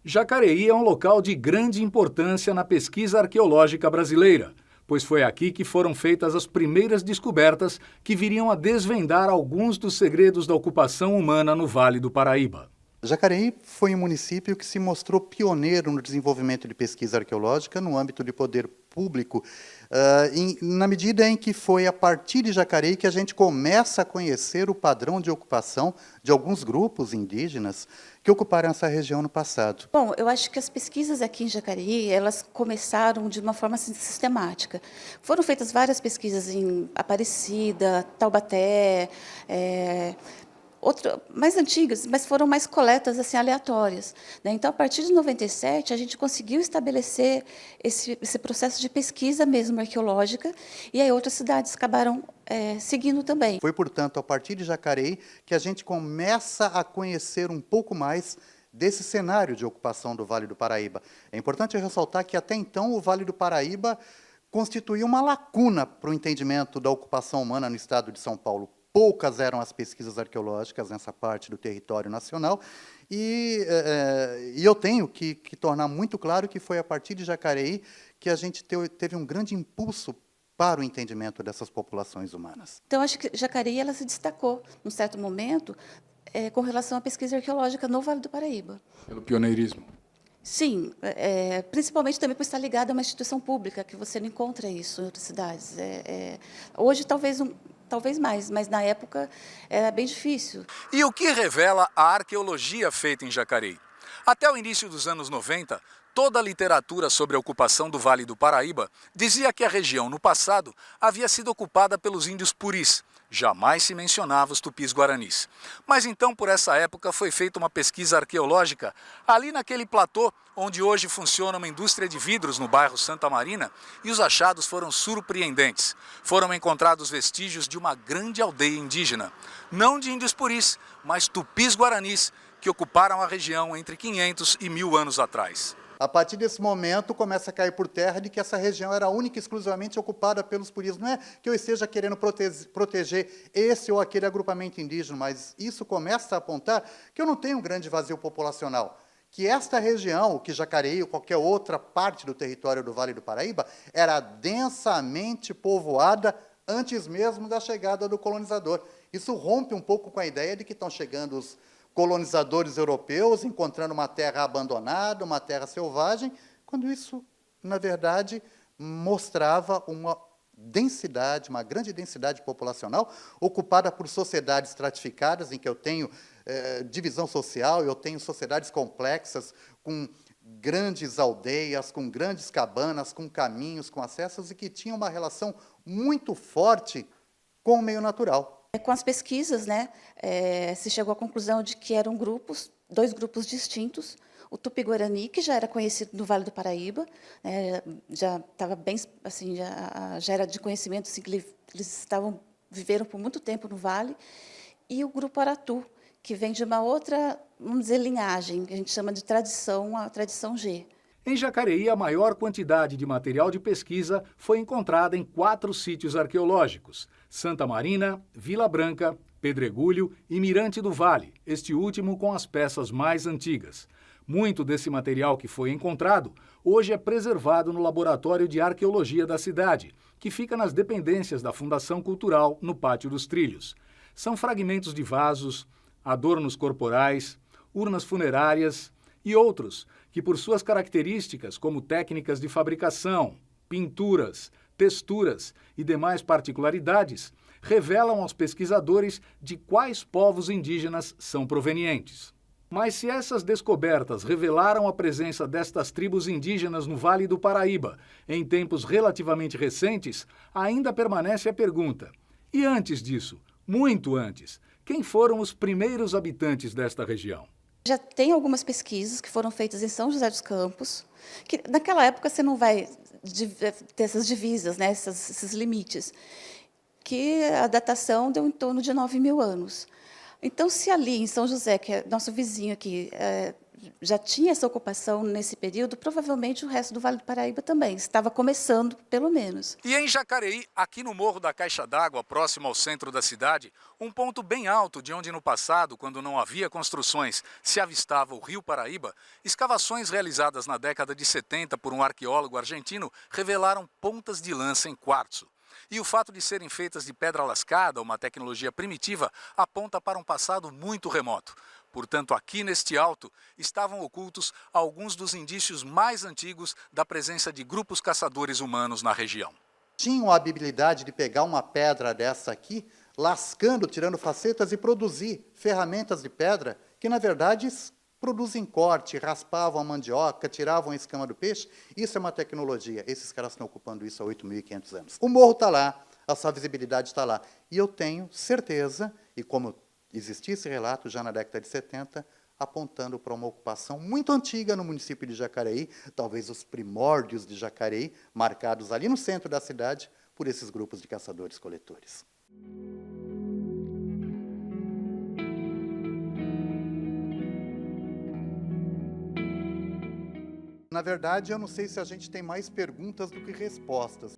Jacareí é um local de grande importância na pesquisa arqueológica brasileira, pois foi aqui que foram feitas as primeiras descobertas que viriam a desvendar alguns dos segredos da ocupação humana no Vale do Paraíba. Jacareí foi um município que se mostrou pioneiro no desenvolvimento de pesquisa arqueológica no âmbito de poder público, na medida em que foi a partir de Jacareí que a gente começa a conhecer o padrão de ocupação de alguns grupos indígenas que ocuparam essa região no passado. Bom, eu acho que as pesquisas aqui em Jacareí, elas começaram de uma forma sistemática. Foram feitas várias pesquisas em Aparecida, Taubaté, mais antigas, mas foram mais coletas assim, aleatórias. Né? Então, a partir de 97, a gente conseguiu estabelecer esse processo de pesquisa mesmo arqueológica, e aí outras cidades acabaram seguindo também. Foi, portanto, a partir de Jacareí que a gente começa a conhecer um pouco mais desse cenário de ocupação do Vale do Paraíba. É importante ressaltar que, até então, o Vale do Paraíba constituía uma lacuna para o entendimento da ocupação humana no estado de São Paulo. Poucas eram as pesquisas arqueológicas nessa parte do território nacional, e eu tenho que tornar muito claro que foi a partir de Jacareí que a gente teve um grande impulso para o entendimento dessas populações humanas. Então, acho que Jacareí ela se destacou, num certo momento, com relação à pesquisa arqueológica no Vale do Paraíba. Pelo pioneirismo. Sim, principalmente também por estar ligada a uma instituição pública, que você não encontra isso em outras cidades. Hoje, talvez mais, mas na época era bem difícil. E o que revela a arqueologia feita em Jacareí? Até o início dos anos 90, toda a literatura sobre a ocupação do Vale do Paraíba dizia que a região, no passado, havia sido ocupada pelos índios puris. Jamais se mencionava os tupis-guaranis. Mas então, por essa época, foi feita uma pesquisa arqueológica ali naquele platô onde hoje funciona uma indústria de vidros no bairro Santa Marina, e os achados foram surpreendentes. Foram encontrados vestígios de uma grande aldeia indígena, não de índios puris, mas tupis-guaranis, que ocuparam a região entre 500 e 1000 anos atrás. A partir desse momento, começa a cair por terra de que essa região era única e exclusivamente ocupada pelos puris. Não é que eu esteja querendo proteger esse ou aquele agrupamento indígena, mas isso começa a apontar que eu não tenho um grande vazio populacional, que esta região, que Jacareí ou qualquer outra parte do território do Vale do Paraíba, era densamente povoada antes mesmo da chegada do colonizador. Isso rompe um pouco com a ideia de que estão chegando os colonizadores europeus, encontrando uma terra abandonada, uma terra selvagem, quando isso, na verdade, mostrava uma densidade, uma grande densidade populacional, ocupada por sociedades estratificadas, em que eu tenho divisão social, eu tenho sociedades complexas, com grandes aldeias, com grandes cabanas, com caminhos, com acessos, e que tinham uma relação muito forte com o meio natural. Com as pesquisas, né, se chegou à conclusão de que eram dois grupos distintos. O Tupi-Guarani, que já era conhecido no Vale do Paraíba, já estava bem, assim, já era de conhecimento, assim, que eles viveram por muito tempo no Vale, e o grupo Aratu, que vem de uma outra, vamos dizer, linhagem, que a gente chama de tradição, a tradição G. Em Jacareí, a maior quantidade de material de pesquisa foi encontrada em 4 sítios arqueológicos: Santa Marina, Vila Branca, Pedregulho e Mirante do Vale, este último com as peças mais antigas. Muito desse material que foi encontrado hoje é preservado no Laboratório de Arqueologia da cidade, que fica nas dependências da Fundação Cultural, no Pátio dos Trilhos. São fragmentos de vasos, adornos corporais, urnas funerárias e outros que, por suas características como técnicas de fabricação, pinturas, texturas e demais particularidades, revelam aos pesquisadores de quais povos indígenas são provenientes. Mas se essas descobertas revelaram a presença destas tribos indígenas no Vale do Paraíba em tempos relativamente recentes, ainda permanece a pergunta: e antes disso, muito antes, quem foram os primeiros habitantes desta região? Já tem algumas pesquisas que foram feitas em São José dos Campos, que naquela época você não vai ter essas divisas, né, esses limites, que a datação deu em torno de 9.000 anos. Então, se ali em São José, que é nosso vizinho aqui, já tinha essa ocupação nesse período, provavelmente o resto do Vale do Paraíba também. Estava começando, pelo menos. E em Jacareí, aqui no Morro da Caixa d'Água, próximo ao centro da cidade, um ponto bem alto de onde no passado, quando não havia construções, se avistava o Rio Paraíba, escavações realizadas na década de 70 por um arqueólogo argentino revelaram pontas de lança em quartzo. E o fato de serem feitas de pedra lascada, uma tecnologia primitiva, aponta para um passado muito remoto. Portanto, aqui neste alto estavam ocultos alguns dos indícios mais antigos da presença de grupos caçadores humanos na região. Tinham a habilidade de pegar uma pedra dessa aqui, lascando, tirando facetas e produzir ferramentas de pedra que, na verdade, produzem corte, raspavam a mandioca, tiravam a escama do peixe. Isso é uma tecnologia. Esses caras estão ocupando isso há 8.500 anos. O morro está lá, a sua visibilidade está lá. E eu tenho certeza, e como existia esse relato já na década de 70, apontando para uma ocupação muito antiga no município de Jacareí, talvez os primórdios de Jacareí, marcados ali no centro da cidade por esses grupos de caçadores-coletores. Na verdade, eu não sei se a gente tem mais perguntas do que respostas.